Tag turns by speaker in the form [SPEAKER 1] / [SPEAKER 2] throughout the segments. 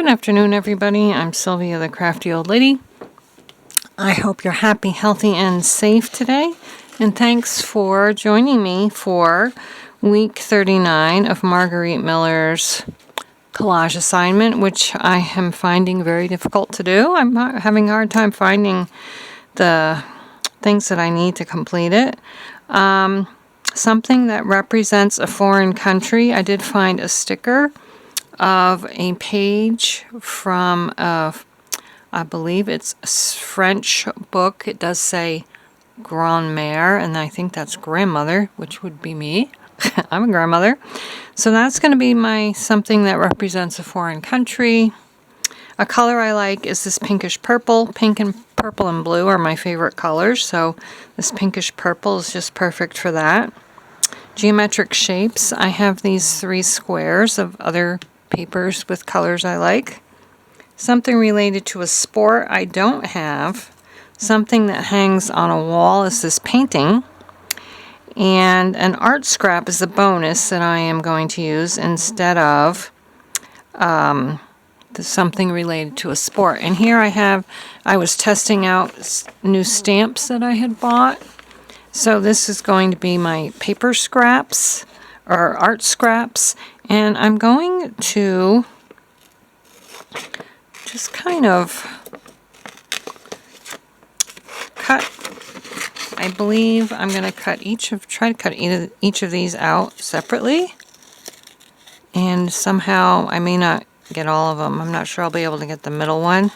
[SPEAKER 1] Good afternoon, everybody. I'm Sylvia, the Crafty Old Lady. I hope you're happy, healthy, and safe today. And thanks for joining me for week 39 of Margarete Miller's collage assignment, which I am finding very difficult to do. I'm having a hard time finding the things that I need to complete it. Something that represents a foreign country. I did find a sticker of a page from, I believe it's a French book. It does say grand-mère, and I think that's grandmother, which would be me. I'm a grandmother. So that's going to be my something that represents a foreign country. A color I like is this pinkish purple. Pink and purple and blue are my favorite colors, so this pinkish purple is just perfect for that. Geometric shapes. I have these 3 squares of other papers with colors I like. Something related to a sport I don't have. Something that hangs on a wall is this painting. And an art scrap is a bonus that I am going to use instead of something related to a sport. And here I was testing out new stamps that I had bought. So this is going to be my paper scraps or art scraps. And I'm going to just kind of cut, I believe I'm going to try to cut each of these out separately. And somehow I may not get all of them. I'm not sure I'll be able to get the middle one.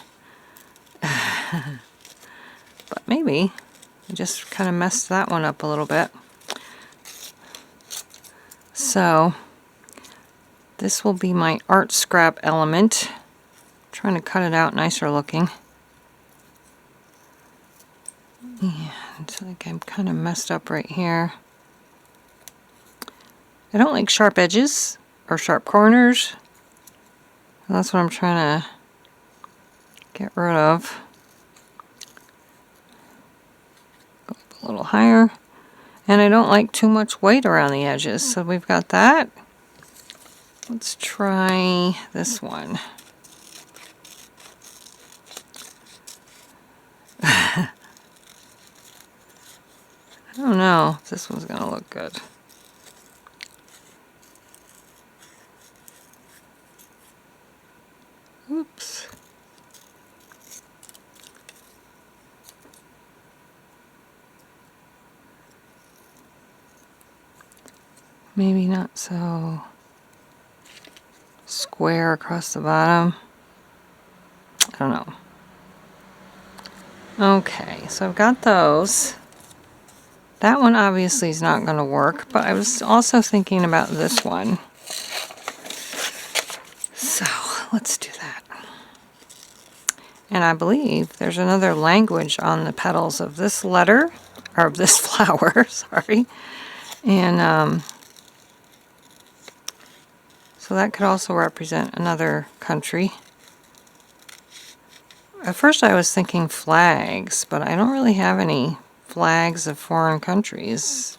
[SPEAKER 1] But maybe. I just kind of messed that one up a little bit. So this will be my art scrap element. I'm trying to cut it out nicer looking. And so I think I'm kind of messed up right here. I don't like sharp edges or sharp corners. That's what I'm trying to get rid of. Go up a little higher. And I don't like too much weight around the edges. So we've got that. Let's try this one. I don't know if this one's going to look good. Oops. Maybe not so square across the bottom. I don't know. Okay, so I've got those. That one obviously is not going to work, but I was also thinking about this one. So let's do that. And I believe there's another language on the petals of this letter, or of this flower, sorry. And so that could also represent another country. At first I was thinking flags, but I don't really have any flags of foreign countries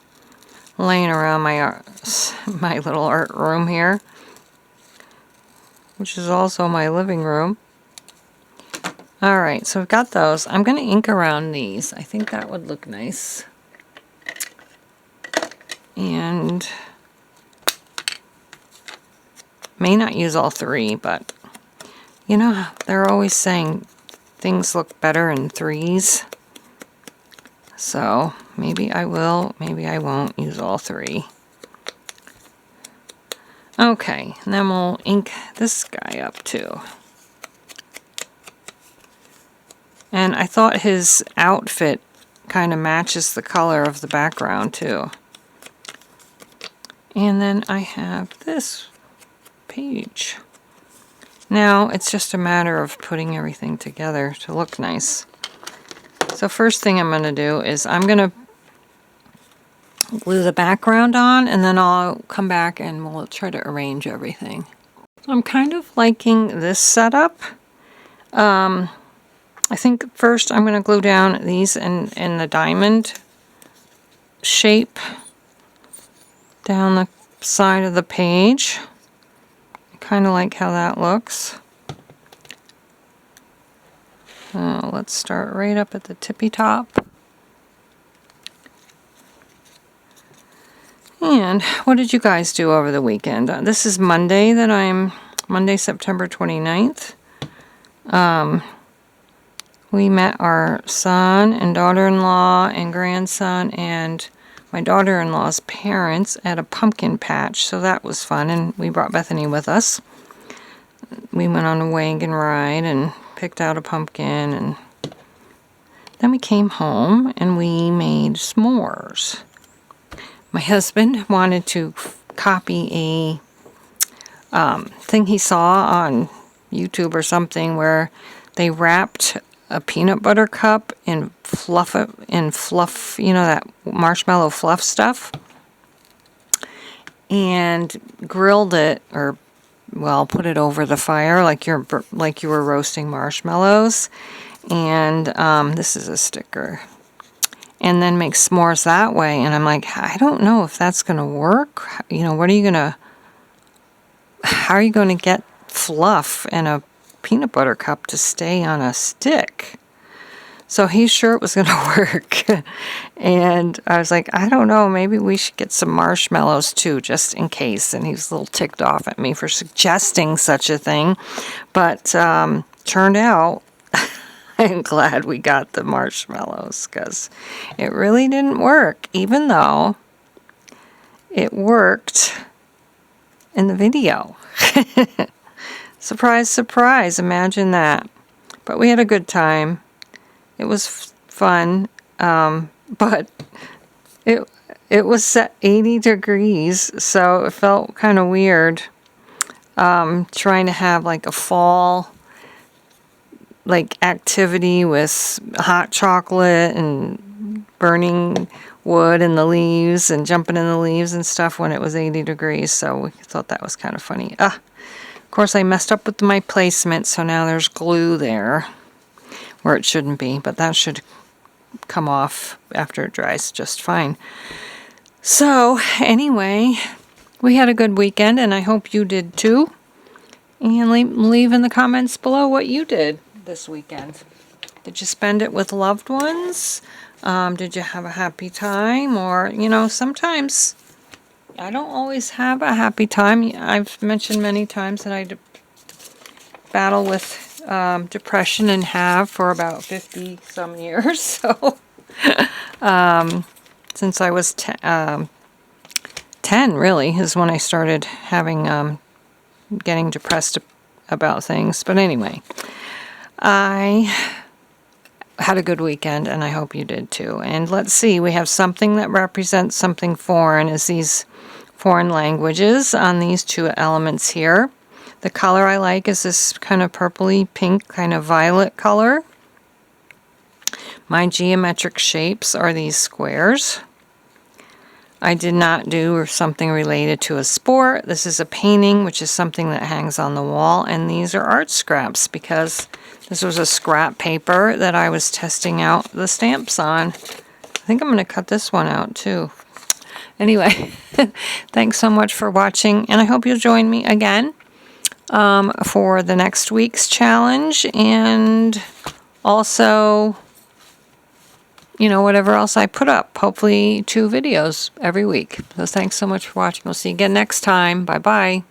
[SPEAKER 1] laying around my little art room here, which is also my living room. Alright, so I've got those. I'm going to ink around these. I think that would look nice. And may not use all 3, but you know, they're always saying things look better in 3s. So maybe I will, maybe I won't use all 3. Okay, and then we'll ink this guy up too. And I thought his outfit kind of matches the color of the background too. And then I have this page. Now it's just a matter of putting everything together to look nice. So first thing I'm going to do is I'm going to glue the background on, and then I'll come back and we'll try to arrange everything. I'm kind of liking this setup. I think first I'm going to glue down these in the diamond shape down the side of the page. I kind of like how that looks. Let's start right up at the tippy top. And what did you guys do over the weekend? This is Monday Monday, September 29th. We met our son and daughter-in-law and grandson and my daughter-in-law's parents at a pumpkin patch, so that was fun, and we brought Bethany with us. We went on a wagon ride and picked out a pumpkin, and then we came home and we made s'mores. My husband wanted to copy a thing he saw on YouTube or something where they wrapped a peanut butter cup in fluff, that marshmallow fluff stuff, and grilled it, or put it over the fire like you were roasting marshmallows. And this is a sticker. And then make s'mores that way. And I'm like, I don't know if that's going to work. How are you going to get fluff in a peanut butter cup to stay on a stick? So he's sure it was going to work. And I was like, I don't know, maybe we should get some marshmallows too, just in case. And he was a little ticked off at me for suggesting such a thing. But turned out, I'm glad we got the marshmallows, because it really didn't work, even though it worked in the video. Surprise, surprise, imagine that. But we had a good time. It was fun, but it was set 80 degrees, so it felt kind of weird trying to have like a fall activity with hot chocolate and burning wood and the leaves and jumping in the leaves and stuff when it was 80 degrees. So we thought that was kind of funny. Of course, I messed up with my placement, so now there's glue there where it shouldn't be, but that should come off after it dries just fine. So anyway, we had a good weekend, and I hope you did too. And leave in the comments below what you did this weekend. Did you spend it with loved ones? Did you have a happy time? Or, sometimes I don't always have a happy time. I've mentioned many times that I battle with depression and have for about 50 some years. So since I was 10 really is when I started having getting depressed about things. But anyway, I had a good weekend, and I hope you did too. And let's see, we have something that represents something foreign, is these foreign languages on these two elements here. The color I like is this kind of purpley pink, kind of violet color. My geometric shapes are these squares. I did not do something related to a sport. This is a painting, which is something that hangs on the wall. And these are art scraps, because this was a scrap paper that I was testing out the stamps on. I think I'm going to cut this one out too. Anyway, thanks so much for watching, and I hope you'll join me again for the next week's challenge, and also, whatever else I put up. Hopefully 2 videos every week. So thanks so much for watching. We'll see you again next time. Bye-bye.